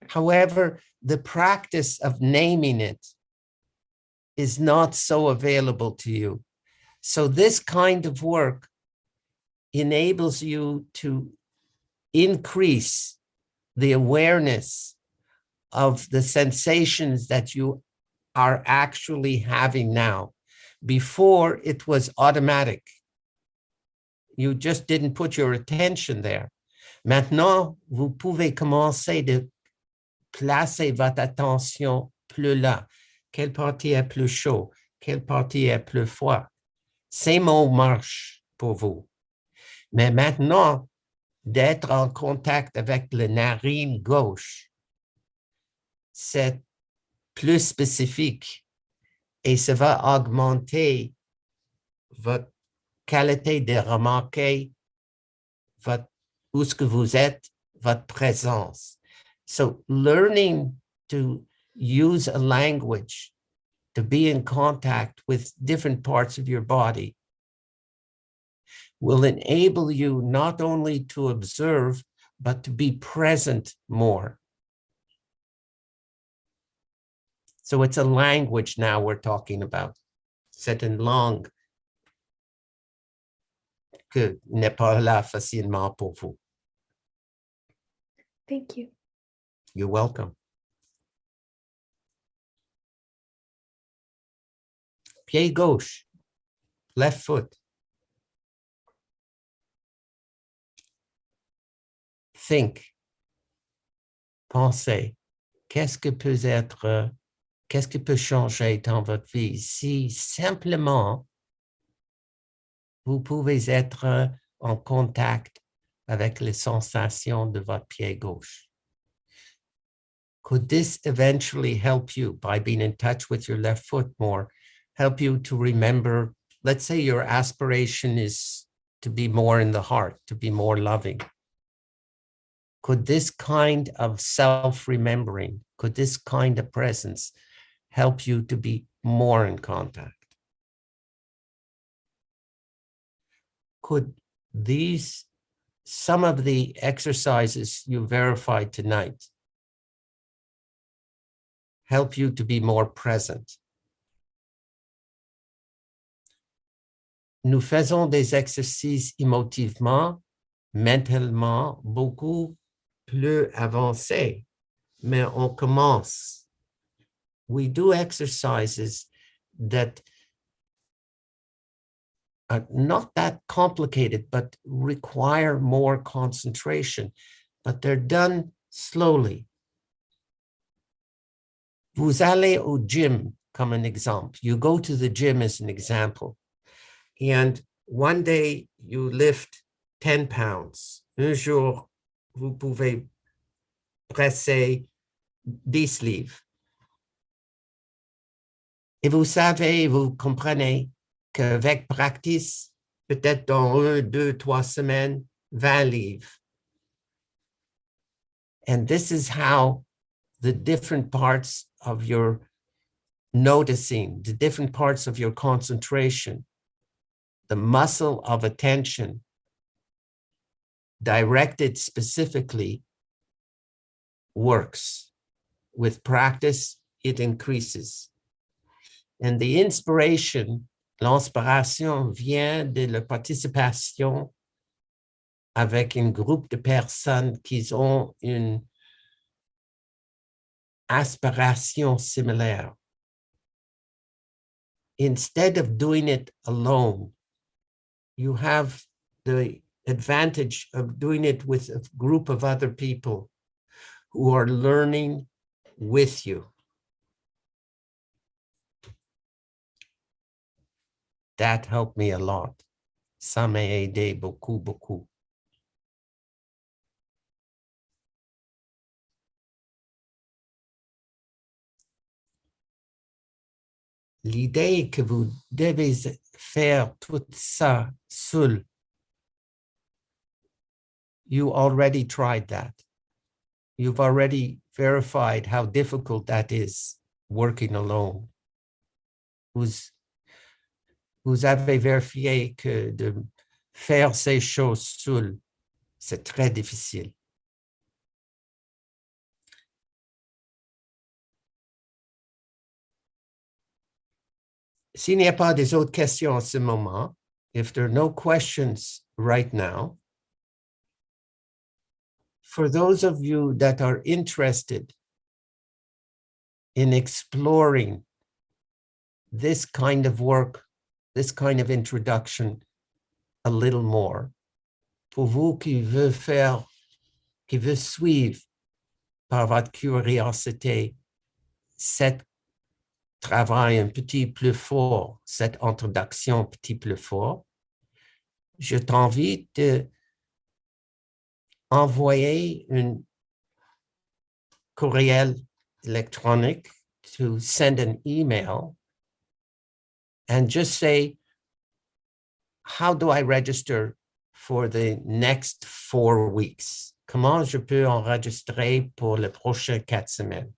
However, the practice of naming it is not so available to you. So this kind of work enables you to increase the awareness of the sensations that you are actually having now. Before, it was automatic. You just didn't put your attention there. Maintenant, vous pouvez commencer de placer votre attention plus là. Quelle partie est plus chaud? Quelle partie est plus froid? Ces mots marchent pour vous. Mais maintenant, d'être en contact avec la narine gauche, c'est plus spécifique et ça va augmenter votre qualité de remarquer où ce que vous êtes, votre présence. So learning to use a language to be in contact with different parts of your body will enable you not only to observe, but to be present more. So it's a language now we're talking about. C'est une langue que n'est pas là facilement pour vous. Thank you. You're welcome. Pied gauche, left foot. Think. Pensez. Qu'est-ce que peut changer dans votre vie si simplement vous pouvez être en contact avec les sensations de votre pied gauche? Could this eventually help you by being in touch with your left foot more? help you to remember, let's say your aspiration is to be more in the heart, to be more loving. Could this kind of self-remembering, could this kind of presence help you to be more in contact? Could these, some of the exercises you verified tonight, help you to be more present? Nous faisons des exercices émotivement, mentalement, beaucoup plus avancés, mais on commence. We do exercises that are not that complicated, but require more concentration, but they're done slowly. Vous allez au gym, comme un exemple. You go to the gym as an example. And one day you lift 10 pounds. Un jour, vous pouvez presser 10 livres. Et vous savez, vous comprenez qu'avec pratique, peut-être dans 1, 2, 3 semaines, 20 livres. And this is how the different parts of your noticing, the different parts of your concentration, the muscle of attention directed specifically works. With practice, it increases. And the inspiration, l'inspiration vient de la participation avec un groupe de personnes qui ont une aspiration similaire. Instead of doing it alone, you have the advantage of doing it with a group of other people who are learning with you. That helped me a lot. Ça m'a aidé beaucoup, beaucoup. L'idée que vous devez faire tout ça seul, you already tried that. You've already verified how difficult that is, working alone. Vous avez vérifié que de faire ces choses seul, c'est très difficile. S'il n'y a pas des autres questions en ce moment, if there are no questions right now, for those of you that are interested in exploring this kind of work, this kind of introduction a little more, pour vous qui veut suivre par votre curiosité cette travail un petit plus fort, cette introduction un petit plus fort, je t'invite de envoyer un courriel électronique, to send an email and just say, how do I register for the next 4 weeks? Comment je peux enregistrer pour les prochaines 4 semaines?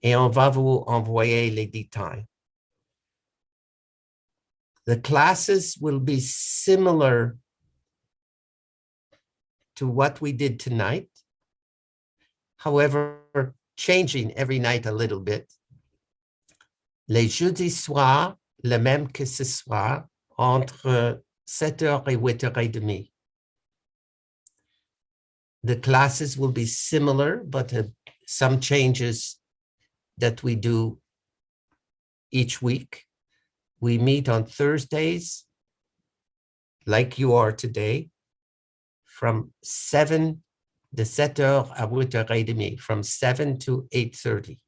Et on va vous envoyer les détails. The classes will be similar to what we did tonight. However, changing every night a little bit. Les jeudis soirs, le même que ce soir, entre 7h et 8h30. The classes will be similar, but some changes that we do each week. We meet on Thursdays, like you are today, from 7 de 7h à 8h30, from 7 to 8:30.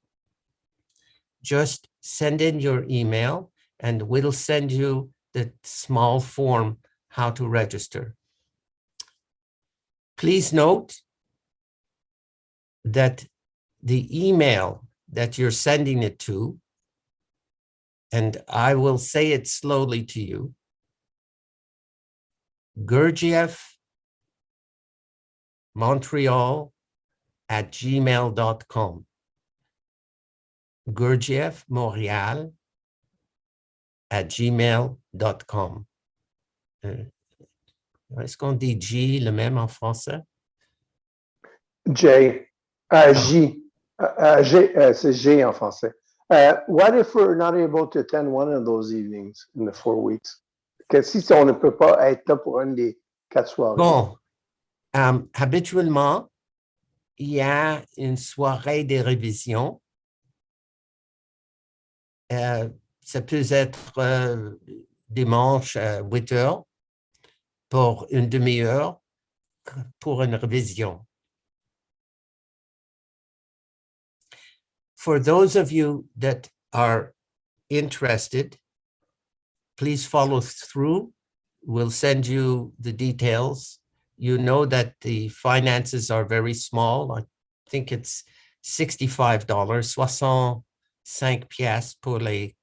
Just send in your email and we'll send you the small form how to register. Please note that the email that you're sending it to and I will say it slowly to you. Gurdjieff Montreal at gmail.com. Gurjieff Montreal at gmail.com. Est-ce qu'on dit G le même en français? J. J. C'est G en français. What if we're not able to attend one of those evenings in the 4 weeks? Si on ne peut pas être là pour une des 4 soirées. Bon, habituellement, il y a une soirée de révision. Ça peut être dimanche à 8 heures pour une demi-heure pour une révision. For those of you that are interested, please follow through. We'll send you the details. You know that the finances are very small. I think it's $65, 65 piastres pour les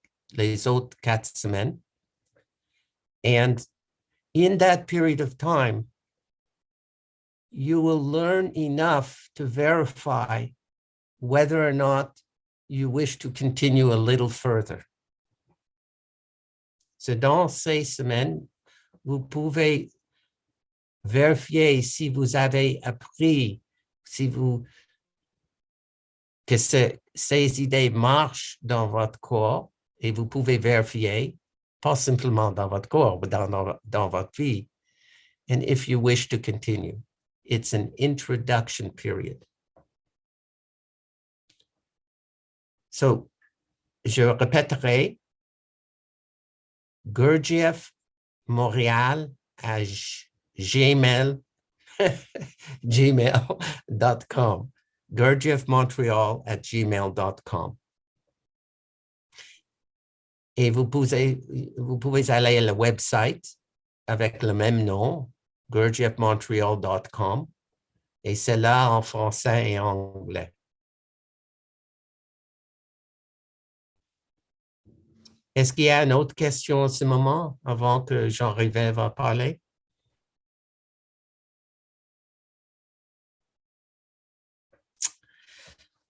autres 4 semaines. And in that period of time, you will learn enough to verify whether or not you wish to continue a little further. So dans ces semaines, vous pouvez vérifier si vous avez appris, que ces idées marchent dans votre corps, et vous pouvez vérifier, pas simplement dans votre corps, mais dans votre vie. And if you wish to continue, it's an introduction period. So, je répéterai, Gurdjieff Montreal à gmail.com. Gurdjieff Montreal at gmail.com. Et vous pouvez aller à la website avec le même nom, gurdjieffmontreal.com, et c'est là en français et en anglais. Est-ce qu'il y a une autre question en ce moment avant que Jean-Rive va parler?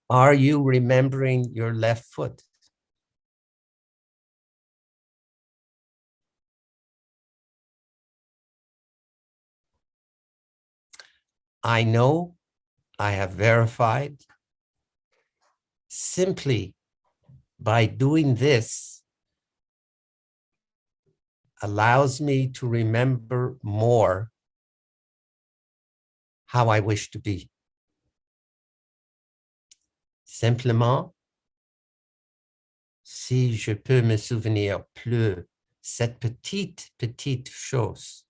Are you remembering your left foot? I know I have verified simply by doing this allows me to remember more how I wish to be. Simplement, si je peux me souvenir plus cette petite chose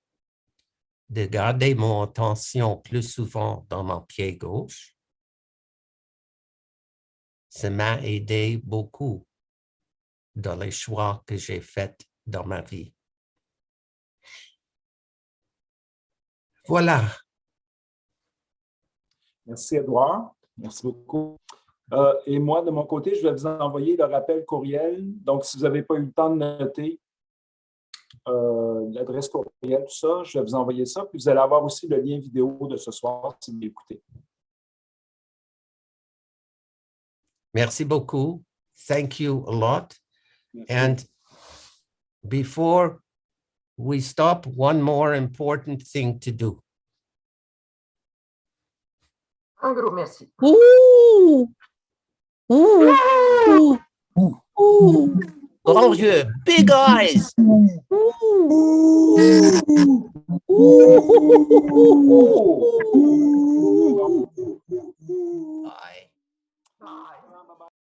de garder mon attention plus souvent dans mon pied gauche, ça m'a aidé beaucoup dans les choix que j'ai faits dans ma vie. Voilà. Merci, Edouard. Merci beaucoup. Et moi, de mon côté, je vais vous envoyer le rappel courriel. Donc, si vous n'avez pas eu le temps de noter l'adresse courriel, tout ça, je vais vous envoyer ça. Puis, vous allez avoir aussi le lien vidéo de ce soir si vous l'écoutez. Merci beaucoup. Thank you a lot. Merci. And before we stop, one more important thing to do. Un gros merci. Ooh. Ooh. Ooh. Grand yeux, big eyes. Ooh. Ooh.